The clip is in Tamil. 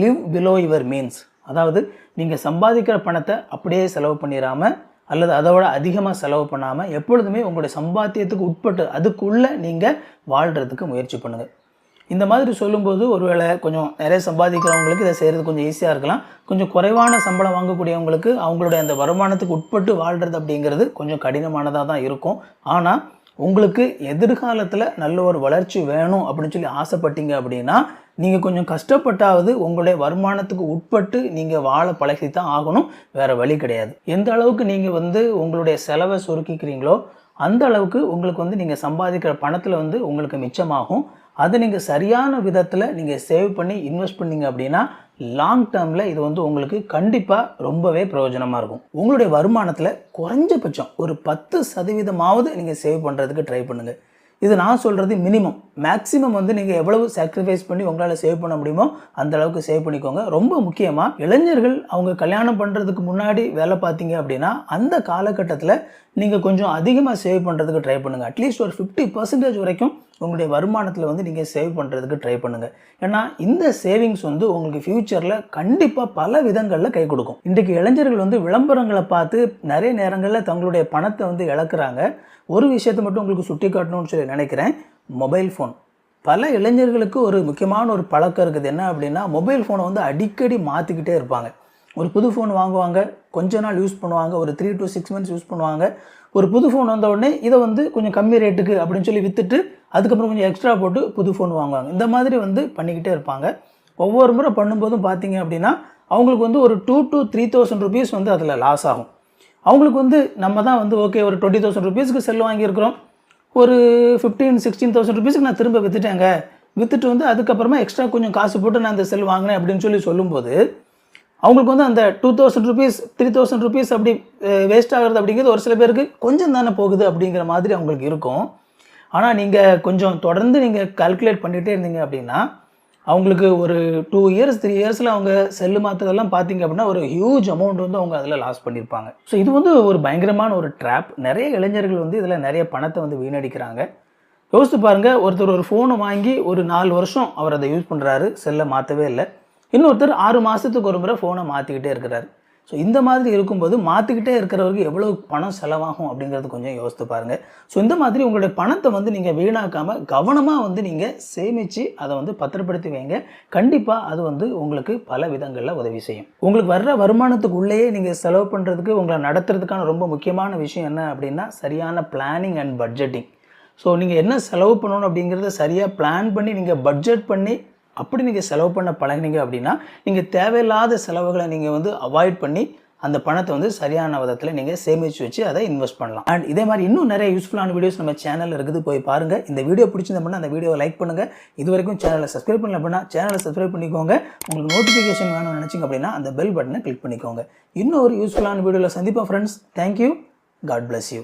Live below your means. அதாவது நீங்கள் சம்பாதிக்கிற பணத்தை அப்படியே செலவு பண்ணிடாமல் அல்லது அதோட அதிகமாக செலவு பண்ணாமல் எப்பொழுதுமே உங்களுடைய சம்பாத்தியத்துக்கு உட்பட்டு அதுக்குள்ளே நீங்கள் வாழ்கிறதுக்கு முயற்சி பண்ணுங்கள். இந்த மாதிரி சொல்லும்போது ஒருவேளை கொஞ்சம் நிறைய சம்பாதிக்கிறவங்களுக்கு இதை செய்கிறது கொஞ்சம் ஈஸியாக இருக்கலாம். கொஞ்சம் குறைவான சம்பளம் வாங்கக்கூடியவங்களுக்கு அவங்களுடைய அந்த வருமானத்துக்கு உட்பட்டு வாழ்கிறது அப்படிங்கிறது கொஞ்சம் கடினமானதாக தான் இருக்கும். ஆனால் உங்களுக்கு எதிர்காலத்தில் நல்ல ஒரு வளர்ச்சி வேணும் அப்படின்னு சொல்லி ஆசைப்பட்டீங்க அப்படின்னா நீங்கள் கொஞ்சம் கஷ்டப்பட்டாவது உங்களுடைய வருமானத்துக்கு உட்பட்டு நீங்கள் வாழ பழகி தான் ஆகணும். வேறு வழி கிடையாது. எந்த அளவுக்கு நீங்கள் உங்களுடைய செலவை சுருக்கிக்கிறீங்களோ அந்த அளவுக்கு உங்களுக்கு நீங்கள் சம்பாதிக்கிற பணத்தில் உங்களுக்கு மிச்சமாகும். அதை நீங்கள் சரியான விதத்தில் நீங்கள் சேவ் பண்ணி இன்வெஸ்ட் பண்ணிங்க அப்படின்னா லாங் டேர்மில் இது உங்களுக்கு கண்டிப்பாக ரொம்பவே பிரயோஜனமாக இருக்கும். உங்களுடைய வருமானத்தில் குறைஞ்சபட்சம் ஒரு 10% நீங்கள் சேவ் பண்ணுறதுக்கு ட்ரை பண்ணுங்கள். இது நான் சொல்கிறது மினிமம். மேக்ஸிமம் நீங்கள் எவ்வளவு சாக்ரிஃபைஸ் பண்ணி உங்களால் சேவ் பண்ண முடியுமோ அந்த அளவுக்கு சேவ் பண்ணிக்கோங்க. ரொம்ப முக்கியமாக இளைஞர்கள் அவங்க கல்யாணம் பண்ணுறதுக்கு முன்னாடி வேலை பார்த்தீங்க அப்படின்னா அந்த காலகட்டத்தில் நீங்கள் கொஞ்சம் அதிகமாக சேவ் பண்ணுறதுக்கு ட்ரை பண்ணுங்கள். அட்லீஸ்ட் ஒரு 50% வரைக்கும் உங்களுடைய வருமானத்தில் நீங்கள் சேவ் பண்ணுறதுக்கு ட்ரை பண்ணுங்கள். ஏன்னா இந்த சேவிங்ஸ் உங்களுக்கு ஃப்யூச்சரில் கண்டிப்பாக பல விதங்களில் கை கொடுக்கும். இன்றைக்கு இளைஞர்கள் விளம்பரங்களை பார்த்து நிறைய நேரங்களில் தங்களுடைய பணத்தை இழக்கிறாங்க. ஒரு விஷயத்தை மட்டும் உங்களுக்கு சுட்டி காட்டணும்னு சொல்லி நினைக்கிறேன். Mobile phone. பல இளைஞர்களுக்கு ஒரு முக்கியமான ஒரு பழக்கம் இருக்குது. என்ன அப்படின்னா மொபைல் ஃபோனை அடிக்கடி மாற்றிக்கிட்டே இருப்பாங்க. ஒரு புது ஃபோன் வாங்குவாங்க, கொஞ்ச நாள் யூஸ் பண்ணுவாங்க, ஒரு 3 to 6 months யூஸ் பண்ணுவாங்க. ஒரு புது ஃபோன் வந்த உடனே இதை கொஞ்சம் கம்மி ரேட்டுக்கு அப்படின்னு சொல்லி விற்றுட்டு அதுக்கப்புறம் கொஞ்சம் எக்ஸ்ட்ரா போட்டு புது ஃபோன் வாங்குவாங்க. இந்த மாதிரி பண்ணிக்கிட்டே இருப்பாங்க. ஒவ்வொரு முறை பண்ணும்போதும் பார்த்தீங்க அப்படின்னா அவங்களுக்கு ஒரு 2 to 3,000 rupees அதில் லாஸ் ஆகும். அவங்களுக்கு நம்ம தான் ஓகே ஒரு 20,000 rupeesக்கு செல் வாங்கியிருக்கிறோம், ஒரு 15-16,000 rupeesக்கு நான் திரும்ப விற்றுட்டேங்க, விற்றுட்டு அதுக்கப்புறமா எக்ஸ்ட்ரா கொஞ்சம் காசு போட்டு நான் அந்த செல் வாங்கினேன் அப்படின்னு சொல்லி சொல்லும்போது அவங்களுக்கு அந்த 2,000 rupees 3,000 rupees அப்படி வேஸ்ட் ஆகிறது அப்படிங்கிறது ஒரு சில பேருக்கு கொஞ்சம் தானே போகுது அப்படிங்கிற மாதிரி அவங்களுக்கு இருக்கும். ஆனால் நீங்கள் கொஞ்சம் தொடர்ந்து நீங்கள் கால்குலேட் பண்ணிகிட்டே இருந்தீங்க அப்படின்னா அவங்களுக்கு ஒரு 2 years 3 yearsல அவங்க செல்லு மாற்றுறதெல்லாம் பார்த்தீங்க அப்படின்னா ஒரு ஹியூஜ் அமௌண்ட் அவங்க அதில் லாஸ் பண்ணியிருப்பாங்க. ஸோ இது ஒரு பயங்கரமான ஒரு ட்ராப். நிறைய இளைஞர்கள் இதில் நிறைய பணத்தை வீணடிக்கிறாங்க. யோசித்து பாருங்கள், ஒருத்தர் ஒரு ஃபோனை வாங்கி ஒரு 4 வருஷம் அவர் அதை யூஸ் பண்ணுறாரு, செல்லை மாற்றவே இல்லை. இன்னொருத்தர் 6 மாதத்துக்கு ஒரு முறை ஃபோனை மாற்றிக்கிட்டே இருக்கிறாரு. ஸோ இந்த மாதிரி இருக்கும்போது மாற்றிக்கிட்டே இருக்கிறவருக்கு எவ்வளோ பணம் செலவாகும் அப்படிங்கிறது கொஞ்சம் யோசித்து பாருங்கள். ஸோ இந்த மாதிரி உங்களுடைய பணத்தை நீங்கள் வீணாக்காமல் கவனமாக நீங்கள் சேமித்து அதை பத்திரப்படுத்தி வைங்க. கண்டிப்பாக அது உங்களுக்கு பல விதங்களில் உதவி செய்யும். உங்களுக்கு வர்ற வருமானத்துக்குள்ளேயே நீங்கள் செலவு பண்ணுறதுக்கு உங்களை நடத்துறதுக்கான ரொம்ப முக்கியமான விஷயம் என்ன அப்படின்னா சரியான பிளானிங் அண்ட் பட்ஜெட்டிங். ஸோ நீங்கள் என்ன செலவு பண்ணணும் அப்படிங்கிறத சரியாக பிளான் பண்ணி நீங்கள் பட்ஜெட் பண்ணி அப்படி நீங்கள் செலவு பண்ண பழகினீங்க அப்படின்னா நீங்கள் தேவையில்லாத செலவுகளை நீங்கள் அவாய்ட் பண்ணி அந்த பணத்தை சரியான விதத்தில் நீங்கள் சேமித்து வச்சு அதை இன்வெஸ்ட் பண்ணலாம். அண்ட் இதே மாதிரி இன்னும் நிறைய யூஸ்ஃபுல்லான வீடியோஸ் நம்ம சேனலில் இருக்குது, போய் பாருங்கள். இந்த வீடியோ பிடிச்சிருந்த அப்படின்னா அந்த வீடியோவை லைக் பண்ணுங்கள். இது வரைக்கும் சேனலை சப்ஸ்கிரைப் பண்ணல அப்படின்னா சேனலை சப்ஸ்கிரைப் பண்ணிக்கோங்க. உங்களுக்கு நோட்டிஃபிகேஷன் வேணும்னு நினச்சிங்க அப்படின்னா அந்த பெல் பட்டனை கிளிக் பண்ணிக்கோங்க. இன்னும் ஒரு யூஸ்ஃபுல்லான வீடியோவில் சந்திப்போம் friends. Thank you. God bless you.